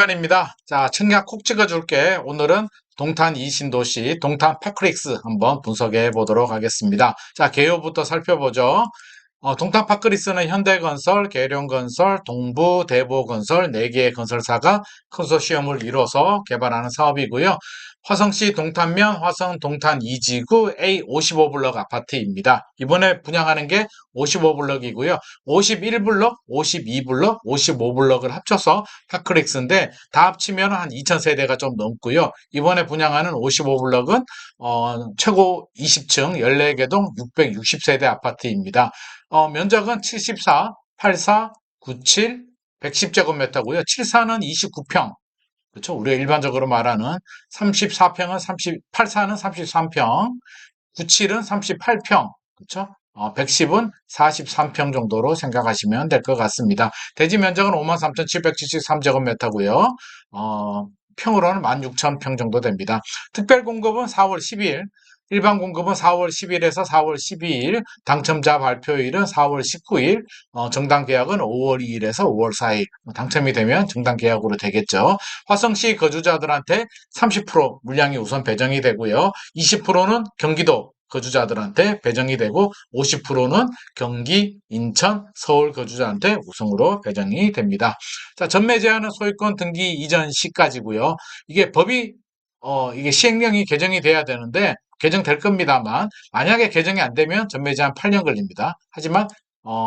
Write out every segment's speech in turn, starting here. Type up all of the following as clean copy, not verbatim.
시간입니다. 자, 청약 콕 찍어줄게. 오늘은 동탄 이신도시, 동탄 파크릭스 한번 분석해 보도록 하겠습니다. 자, 개요부터 살펴보죠. 동탄 파크릭스는 현대건설, 계룡건설, 동부, 대보건설 4개의 건설사가 컨소시엄을 이뤄서 개발하는 사업이고요. 화성시 동탄면 화성 동탄 2지구 A55블럭 아파트입니다. 이번에 분양하는 게 55블럭이고요. 51블럭, 52블럭, 55블럭을 합쳐서 파크릭스인데 다 합치면 한 2000세대가 좀 넘고요. 이번에 분양하는 55블럭은 최고 20층 14개동 660세대 아파트입니다. 면적은 74, 84, 97, 110제곱미터고요. 74는 29평. 그렇죠? 우리가 일반적으로 말하는 34평은 84는 33평, 97은 38평. 그렇죠? 110은 43평 정도로 생각하시면 될 것 같습니다. 대지 면적은 53,773제곱미터고요. 평으로는 16,000평 정도 됩니다. 특별 공급은 4월 12일, 일반 공급은 4월 10일에서 4월 12일, 당첨자 발표일은 4월 19일, 정당 계약은 5월 2일에서 5월 4일. 당첨이 되면 정당 계약으로 되겠죠. 화성시 거주자들한테 30% 물량이 우선 배정이 되고요. 20%는 경기도 거주자들한테 배정이 되고 50%는 경기, 인천, 서울 거주자한테 우선으로 배정이 됩니다. 자, 전매 제한은 소유권 등기 이전 시까지고요. 이게 법이 이게 시행령이 개정이 돼야 되는데 개정될 겁니다만 만약에 개정이 안 되면 전매 제한 8년 걸립니다. 하지만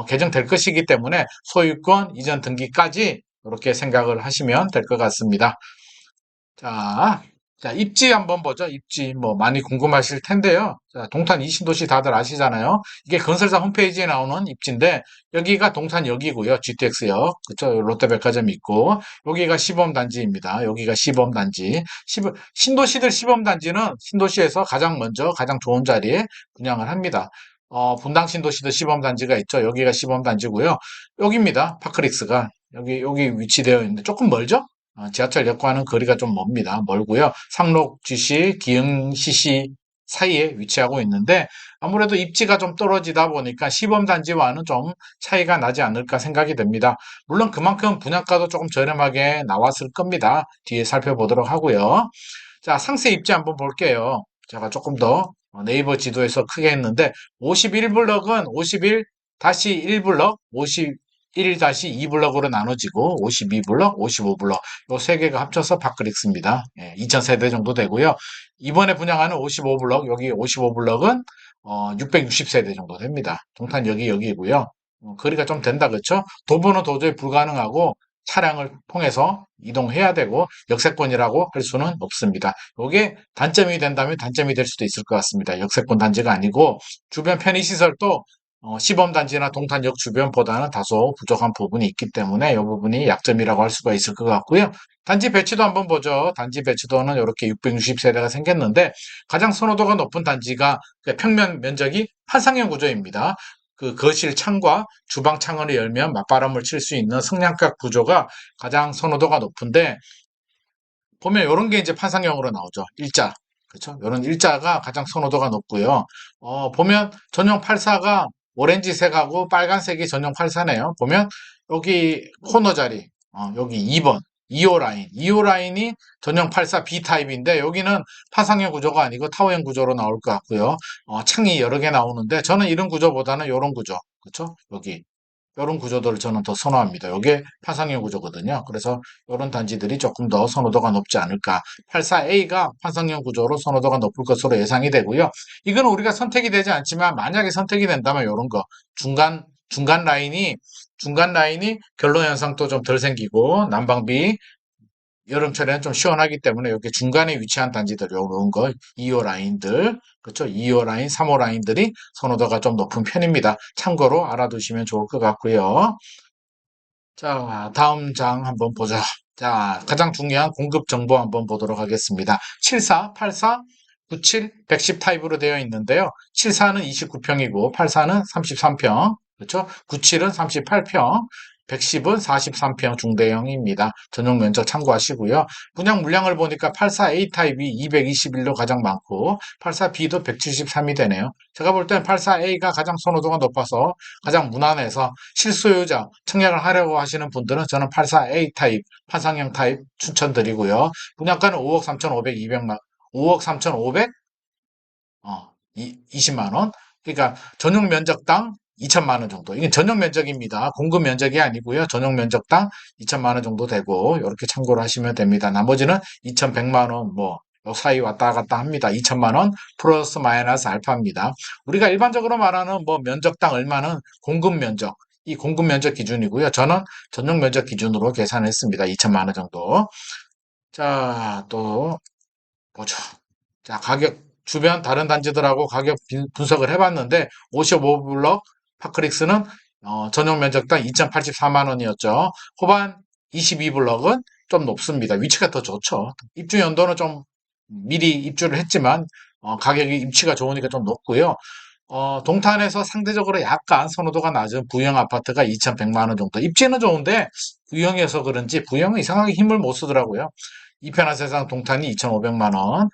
개정될 것이기 때문에 소유권 이전 등기까지 이렇게 생각을 하시면 될 것 같습니다. 자, 입지 한번 보죠. 입지 뭐 많이 궁금하실 텐데요. 자, 동탄 이신도시 다들 아시잖아요. 이게 건설사 홈페이지에 나오는 입지인데 여기가 동탄역이고요. GTX역. 그쵸? 롯데백화점 있고 여기가 시범단지입니다. 여기가 시범단지. 신도시들 시범단지는 신도시에서 가장 먼저 가장 좋은 자리에 분양을 합니다. 분당 신도시도 시범단지가 있죠. 여기가 시범단지고요. 여기입니다. 파크릭스가. 여기 위치되어 있는데 조금 멀죠? 지하철역과는 거리가 좀 멉니다. 멀고요. 상록GC, 기흥CC 사이에 위치하고 있는데 아무래도 입지가 좀 떨어지다 보니까 시범단지와는 좀 차이가 나지 않을까 생각이 됩니다. 물론 그만큼 분양가도 조금 저렴하게 나왔을 겁니다. 뒤에 살펴보도록 하고요. 자, 상세 입지 한번 볼게요. 제가 조금 더 네이버 지도에서 크게 했는데 51블럭은 51-1블럭, 51-2블럭으로 나눠지고 52블럭, 55블럭 요 세 개가 합쳐서 파크릭스입니다. 2000세대 정도 되고요. 이번에 분양하는 55블럭, 여기 55블럭은 660세대 정도 됩니다. 동탄 여기고요. 거리가 좀 된다 그렇죠? 도보는 도저히 불가능하고 차량을 통해서 이동해야 되고 역세권이라고 할 수는 없습니다. 이게 단점이 된다면 단점이 될 수도 있을 것 같습니다. 역세권 단지가 아니고 주변 편의시설도 시범단지나 동탄역 주변보다는 다소 부족한 부분이 있기 때문에 이 부분이 약점이라고 할 수가 있을 것 같고요. 단지 배치도 한번 보죠. 단지 배치도는 이렇게 660세대가 생겼는데 가장 선호도가 높은 단지가 평면 면적이 판상형 구조입니다. 그 거실 창과 주방 창문을 열면 맞바람을 칠 수 있는 성냥각 구조가 가장 선호도가 높은데 보면 이런 게 이제 판상형으로 나오죠. 일자. 그렇죠? 이런 일자가 가장 선호도가 높고요. 보면 전용 84가 오렌지색하고 빨간색이 전용 84네요. 보면 여기 코너 자리, 여기 2번, 2호 라인, 2호 라인이 전용 84 B 타입인데 여기는 파상형 구조가 아니고 타워형 구조로 나올 것 같고요. 창이 여러 개 나오는데 저는 이런 구조보다는 이런 구조, 그렇죠? 여기 이런 구조들을 저는 더 선호합니다. 이게 판상형 구조거든요. 그래서 이런 단지들이 조금 더 선호도가 높지 않을까. 84A가 판상형 구조로 선호도가 높을 것으로 예상이 되고요. 이건 우리가 선택이 되지 않지만 만약에 선택이 된다면 이런 거 중간 라인이 결로 현상도 좀 덜 생기고 난방비 여름철에는 좀 시원하기 때문에 여기 중간에 위치한 단지들, 요런 거, 2호 라인들, 그렇죠? 2호 라인, 3호 라인들이 선호도가 좀 높은 편입니다. 참고로 알아두시면 좋을 것 같고요. 자, 다음 장 한번 보죠. 자, 가장 중요한 공급 정보 한번 보도록 하겠습니다. 74, 84, 97, 110 타입으로 되어 있는데요. 74는 29평이고 84는 33평, 그렇죠? 97은 38평, 110은 43평 중대형입니다. 전용 면적 참고하시고요. 분양 물량을 보니까 84A 타입이 221로 가장 많고 84B도 173이 되네요. 제가 볼 땐 84A가 가장 선호도가 높아서 가장 무난해서 실소유자 청약을 하려고 하시는 분들은 저는 84A 타입, 판상형 타입 추천드리고요. 분양가는 5억 3,500, 200만, 5억 3,500, 20만 원. 그러니까 전용 면적당 2천만 원 정도. 이게 전용 면적입니다. 공급 면적이 아니고요. 전용 면적당 2천만 원 정도 되고 이렇게 참고를 하시면 됩니다. 나머지는 2,100만 원 뭐 요 사이 왔다 갔다 합니다. 2천만 원 플러스 마이너스 알파입니다. 우리가 일반적으로 말하는 뭐 면적당 얼마는 공급 면적, 이 공급 면적 기준이고요. 저는 전용 면적 기준으로 계산했습니다. 2천만 원 정도. 자, 또 보죠. 자, 가격 주변 다른 단지들하고 가격 분석을 해봤는데 55블럭 파크릭스는 전용 면적당 2,084만 원이었죠. 호반 22블럭은 좀 높습니다. 위치가 더 좋죠. 입주 연도는 좀 미리 입주를 했지만 가격이 입지가 좋으니까 좀 높고요. 동탄에서 상대적으로 약간 선호도가 낮은 부영 아파트가 2,100만 원 정도. 입지는 좋은데 부영이어서 그런지 부영은 이상하게 힘을 못 쓰더라고요. 이편한 세상 동탄이 2,500만 원.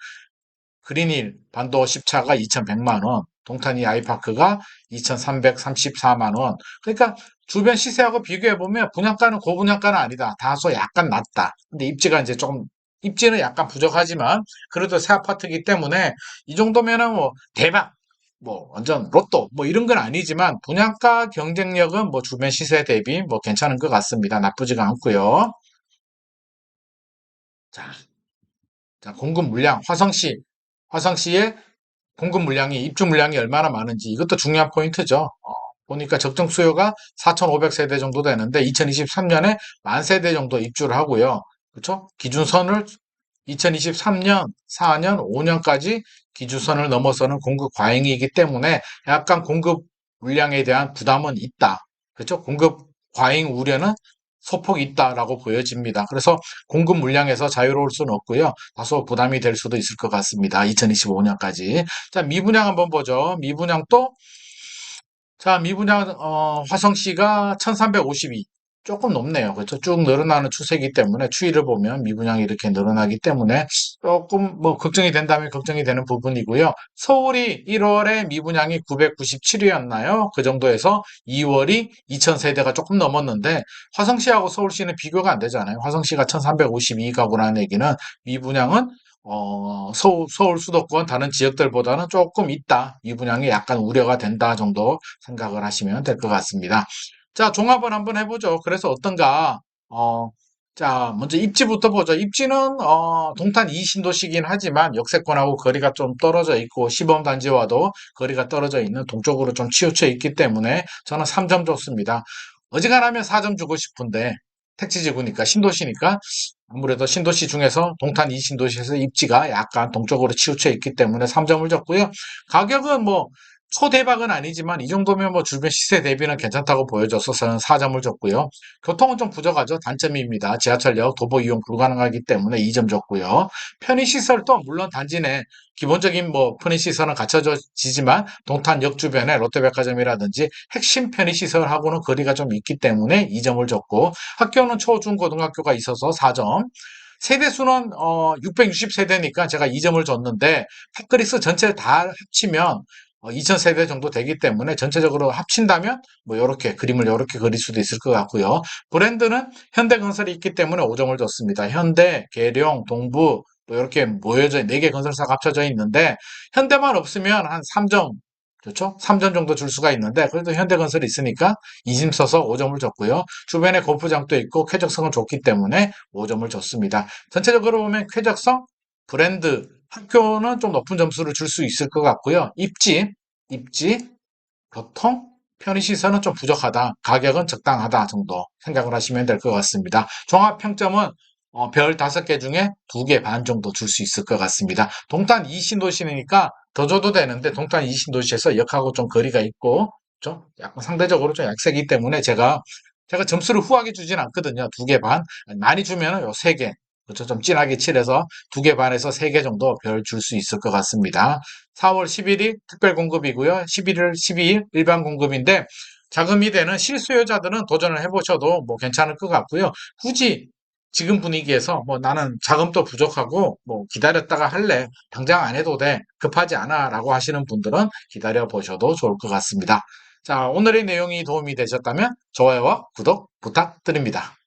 그린힐 반도 10차가 2,100만 원, 동탄이 아이파크가 2,334만 원. 그러니까 주변 시세하고 비교해 보면 분양가는 고분양가는 아니다. 다소 약간 낮다. 근데 입지가 이제 조금 입지는 약간 부족하지만 그래도 새 아파트이기 때문에 이 정도면은 뭐 대박 뭐 완전 로또 뭐 이런 건 아니지만 분양가 경쟁력은 뭐 주변 시세 대비 뭐 괜찮은 것 같습니다. 나쁘지가 않고요. 자, 자 공급 물량 화성시의 공급 물량이 입주 물량이 얼마나 많은지 이것도 중요한 포인트죠. 보니까 적정 수요가 4,500세대 정도 되는데 2023년에 10,000세대 정도 입주를 하고요. 그렇죠? 기준선을 2023년, 4년, 5년까지 기준선을 넘어서는 공급 과잉이기 때문에 약간 공급 물량에 대한 부담은 있다. 그렇죠? 공급 과잉 우려는 소폭 있다라고 보여집니다. 그래서 공급 물량에서 자유로울 수는 없고요. 다소 부담이 될 수도 있을 것 같습니다. 2025년까지. 자, 미분양 한번 보죠. 미분양도 자, 미분양 화성시가 1352. 조금 높네요. 그렇죠? 쭉 늘어나는 추세이기 때문에 추이를 보면 미분양이 이렇게 늘어나기 때문에 조금 뭐 걱정이 된다면 걱정이 되는 부분이고요. 서울이 1월에 미분양이 997이었나요? 그 정도에서 2월이 2000세대가 조금 넘었는데 화성시하고 서울시는 비교가 안 되잖아요. 화성시가 1352가구라는 얘기는 미분양은 서울 수도권 다른 지역들보다는 조금 있다. 미분양이 약간 우려가 된다 정도 생각을 하시면 될 것 같습니다. 자, 종합을 한번 해보죠. 그래서 어떤가? 어, 자, 먼저 입지부터 보죠. 입지는 동탄 2신도시긴 하지만 역세권하고 거리가 좀 떨어져 있고 시범단지와도 거리가 떨어져 있는 동쪽으로 좀 치우쳐 있기 때문에 저는 3점 줬습니다. 어지간하면 4점 주고 싶은데 택지지구니까 신도시니까 아무래도 신도시 중에서 동탄 2신도시에서 입지가 약간 동쪽으로 치우쳐 있기 때문에 3점을 줬고요. 가격은 뭐 초대박은 아니지만 이 정도면 뭐 주변 시세 대비는 괜찮다고 보여져서 저는 4점을 줬고요. 교통은 좀 부족하죠. 단점입니다. 지하철역 도보 이용 불가능하기 때문에 2점 줬고요. 편의시설도 물론 단지 내 기본적인 뭐 편의시설은 갖춰지지만 동탄역 주변에 롯데백화점이라든지 핵심 편의시설하고는 거리가 좀 있기 때문에 2점을 줬고 학교는 초, 중, 고등학교가 있어서 4점. 세대수는 660세대니까 제가 2점을 줬는데 핫그리스 전체 다 합치면 2000세대 정도 되기 때문에 전체적으로 합친다면 뭐 이렇게 그림을 이렇게 그릴 수도 있을 것 같고요. 브랜드는 현대건설이 있기 때문에 5점을 줬습니다. 현대, 계룡, 동부 또 이렇게 모여져 4개 건설사가 합쳐져 있는데 현대만 없으면 한 3점 그렇죠? 3점 정도 줄 수가 있는데 그래도 현대건설이 있으니까 2점 써서 5점을 줬고요. 주변에 골프장도 있고 쾌적성은 좋기 때문에 5점을 줬습니다. 전체적으로 보면 쾌적성, 브랜드, 학교는 좀 높은 점수를 줄 수 있을 것 같고요. 입지, 교통, 편의시설은 좀 부족하다. 가격은 적당하다 정도 생각을 하시면 될 것 같습니다. 종합평점은 별 5개 중에 2개 반 정도 줄 수 있을 것 같습니다. 동탄 2신도시니까 더 줘도 되는데 동탄 2신도시에서 역하고 좀 거리가 있고 좀 약간 상대적으로 좀 약세기 때문에 제가 점수를 후하게 주진 않거든요. 2개 반. 많이 주면은 요 3개. 그렇죠. 좀 진하게 칠해서 2개 반에서 3개 정도 별 줄 수 있을 것 같습니다. 4월 10일이 특별 공급이고요. 11일, 12일 일반 공급인데 자금이 되는 실수요자들은 도전을 해보셔도 뭐 괜찮을 것 같고요. 굳이 지금 분위기에서 뭐 나는 자금도 부족하고 뭐 기다렸다가 할래. 당장 안 해도 돼. 급하지 않아. 라고 하시는 분들은 기다려 보셔도 좋을 것 같습니다. 자, 오늘의 내용이 도움이 되셨다면 좋아요와 구독 부탁드립니다.